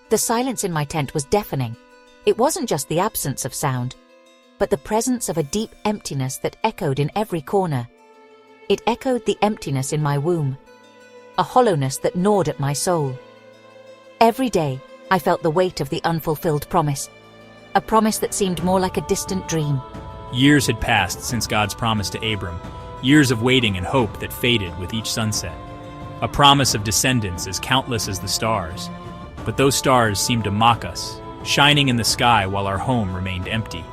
The silence in my tent was deafening. It wasn't just the absence of sound, but the presence of a deep emptiness that echoed in every corner. It echoed the emptiness in my womb, a hollowness that gnawed at my soul. Every day, I felt the weight of the unfulfilled promise, a promise that seemed more like a distant dream. Years had passed since God's promise to Abram, years of waiting and hope that faded with each sunset. A promise of descendants as countless as the stars. But those stars seemed to mock us, shining in the sky while our home remained empty.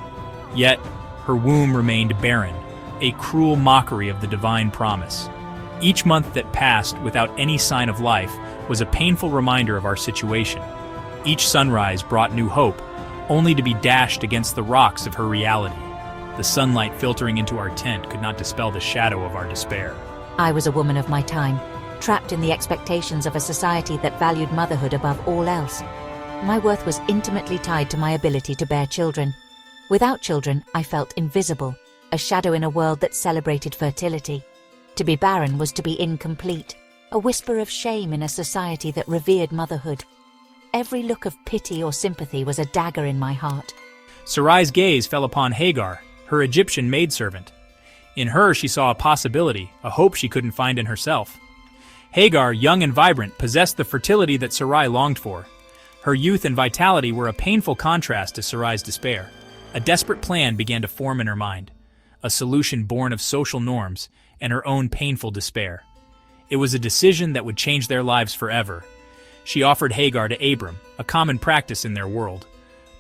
Yet, her womb remained barren, a cruel mockery of the divine promise. Each month that passed without any sign of life was a painful reminder of our situation. Each sunrise brought new hope, only to be dashed against the rocks of her reality. The sunlight filtering into our tent could not dispel the shadow of our despair. I was a woman of my time, trapped in the expectations of a society that valued motherhood above all else. My worth was intimately tied to my ability to bear children. Without children, I felt invisible, a shadow in a world that celebrated fertility. To be barren was to be incomplete, a whisper of shame in a society that revered motherhood. Every look of pity or sympathy was a dagger in my heart. Sarai's gaze fell upon Hagar, her Egyptian maidservant. In her she saw a possibility, a hope she couldn't find in herself. Hagar, young and vibrant, possessed the fertility that Sarai longed for. Her youth and vitality were a painful contrast to Sarai's despair. A desperate plan began to form in her mind, a solution born of social norms and her own painful despair. It was a decision that would change their lives forever. She offered Hagar to Abram, a common practice in their world,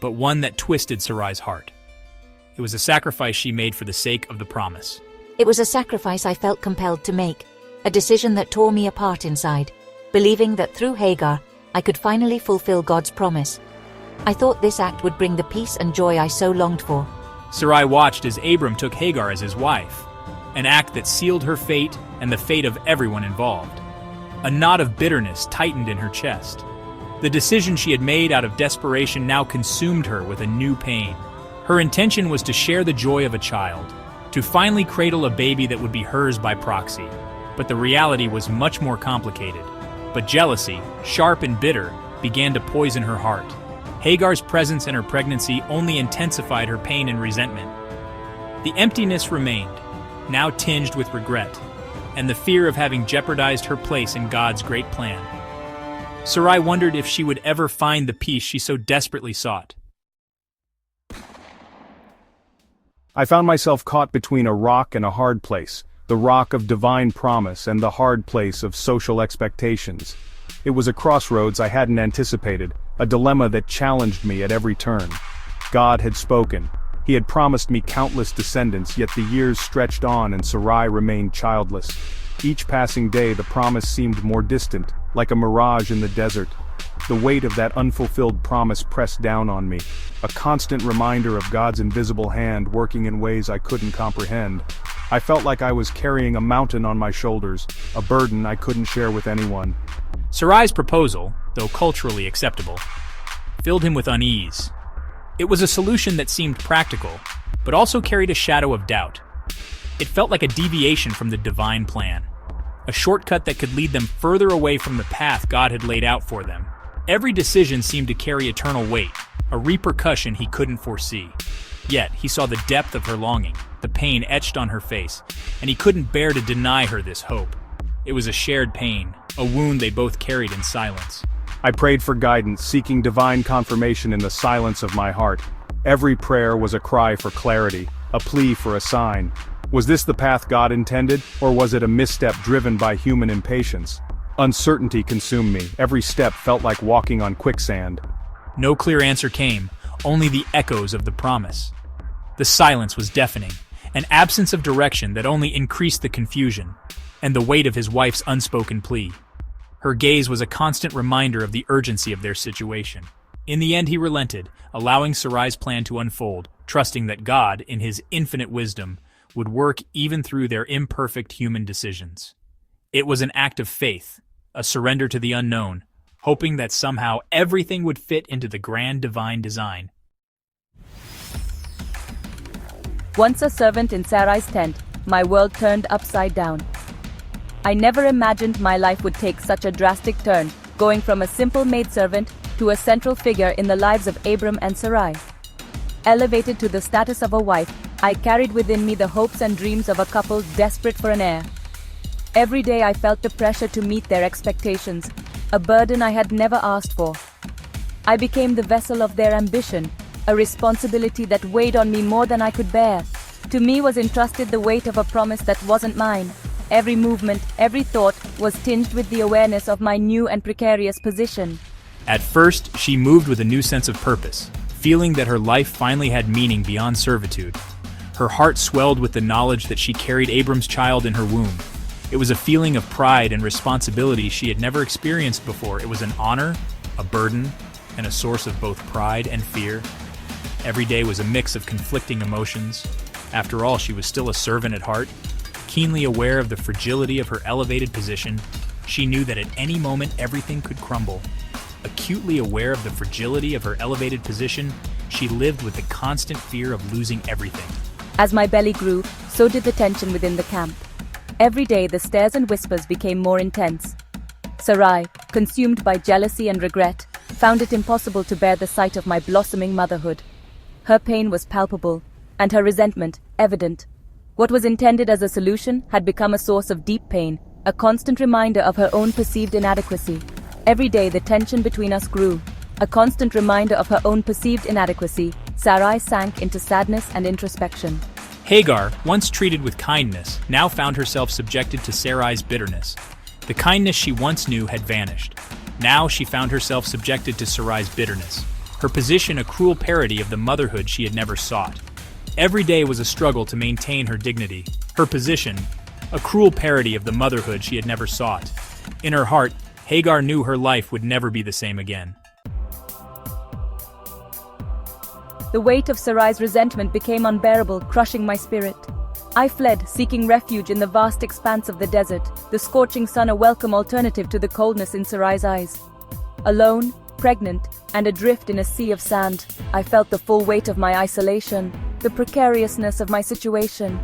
but one that twisted Sarai's heart. It was a sacrifice she made for the sake of the promise. It was a sacrifice I felt compelled to make, a decision that tore me apart inside, believing that through Hagar, I could finally fulfill God's promise. I thought this act would bring the peace and joy I so longed for. Sarai watched as Abram took Hagar as his wife, an act that sealed her fate and the fate of everyone involved. A knot of bitterness tightened in her chest. The decision she had made out of desperation now consumed her with a new pain. Her intention was to share the joy of a child, to finally cradle a baby that would be hers by proxy. But the reality was much more complicated. But jealousy, sharp and bitter, began to poison her heart. Hagar's presence in her pregnancy only intensified her pain and resentment. The emptiness remained, now tinged with regret, and the fear of having jeopardized her place in God's great plan. Sarai wondered if she would ever find the peace she so desperately sought. I found myself caught between a rock and a hard place, the rock of divine promise and the hard place of social expectations. It was a crossroads I hadn't anticipated, a dilemma that challenged me at every turn. God had spoken. He had promised me countless descendants, yet the years stretched on and Sarai remained childless. Each passing day the promise seemed more distant, like a mirage in the desert. The weight of that unfulfilled promise pressed down on me, a constant reminder of God's invisible hand working in ways I couldn't comprehend. I felt like I was carrying a mountain on my shoulders, a burden I couldn't share with anyone. Sarai's proposal, though culturally acceptable, filled him with unease. It was a solution that seemed practical, but also carried a shadow of doubt. It felt like a deviation from the divine plan, a shortcut that could lead them further away from the path God had laid out for them. Every decision seemed to carry eternal weight, a repercussion he couldn't foresee. Yet, he saw the depth of her longing, the pain etched on her face, and he couldn't bear to deny her this hope. It was a shared pain, a wound they both carried in silence. I prayed for guidance, seeking divine confirmation in the silence of my heart. Every prayer was a cry for clarity, a plea for a sign. Was this the path God intended, or was it a misstep driven by human impatience? Uncertainty consumed me. Every step felt like walking on quicksand. No clear answer came, only the echoes of the promise. The silence was deafening, an absence of direction that only increased the confusion, and the weight of his wife's unspoken plea. Her gaze was a constant reminder of the urgency of their situation. In the end he relented, allowing Sarai's plan to unfold, trusting that God, in his infinite wisdom, would work even through their imperfect human decisions. It was an act of faith, a surrender to the unknown, hoping that somehow everything would fit into the grand divine design. Once a servant in Sarai's tent, my world turned upside down. I never imagined my life would take such a drastic turn, going from a simple maidservant to a central figure in the lives of Abram and Sarai. Elevated to the status of a wife, I carried within me the hopes and dreams of a couple desperate for an heir. Every day I felt the pressure to meet their expectations, a burden I had never asked for. I became the vessel of their ambition, a responsibility that weighed on me more than I could bear. To me was entrusted the weight of a promise that wasn't mine. Every movement, every thought was tinged with the awareness of my new and precarious position. At first, she moved with a new sense of purpose, feeling that her life finally had meaning beyond servitude. Her heart swelled with the knowledge that she carried Abram's child in her womb. It was a feeling of pride and responsibility she had never experienced before. It was an honor, a burden, and a source of both pride and fear. Every day was a mix of conflicting emotions. After all, she was still a servant at heart. Keenly aware of the fragility of her elevated position, she knew that at any moment everything could crumble. Acutely aware of the fragility of her elevated position, she lived with the constant fear of losing everything. As my belly grew, so did the tension within the camp. Every day the stares and whispers became more intense. Sarai, consumed by jealousy and regret, found it impossible to bear the sight of my blossoming motherhood. Her pain was palpable, and her resentment evident. What was intended as a solution had become a source of deep pain, a constant reminder of her own perceived inadequacy. Every day the tension between us grew. A constant reminder of her own perceived inadequacy, Sarai sank into sadness and introspection. Hagar, once treated with kindness, now found herself subjected to Sarai's bitterness. The kindness she once knew had vanished. Now she found herself subjected to Sarai's bitterness, her position a cruel parody of the motherhood she had never sought. Every day was a struggle to maintain her dignity, her position, a cruel parody of the motherhood she had never sought. In her heart, Hagar knew her life would never be the same again. The weight of Sarai's resentment became unbearable, crushing my spirit. I fled, seeking refuge in the vast expanse of the desert, the scorching sun a welcome alternative to the coldness in Sarai's eyes. Alone, pregnant, and adrift in a sea of sand, I felt the full weight of my isolation, the precariousness of my situation.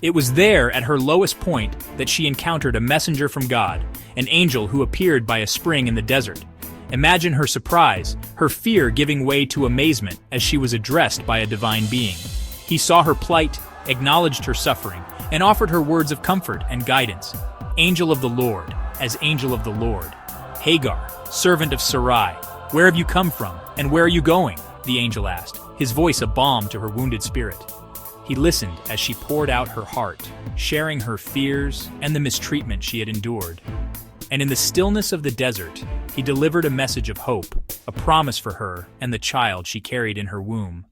It was there, at her lowest point, that she encountered a messenger from God, an angel who appeared by a spring in the desert. Imagine her surprise, her fear giving way to amazement as she was addressed by a divine being. He saw her plight, acknowledged her suffering, and offered her words of comfort and guidance. Angel of the Lord, as angel of the Lord. Hagar, servant of Sarai, where have you come from, and where are you going? The angel asked, his voice a balm to her wounded spirit. He listened as she poured out her heart, sharing her fears and the mistreatment she had endured. And in the stillness of the desert, he delivered a message of hope, a promise for her and the child she carried in her womb.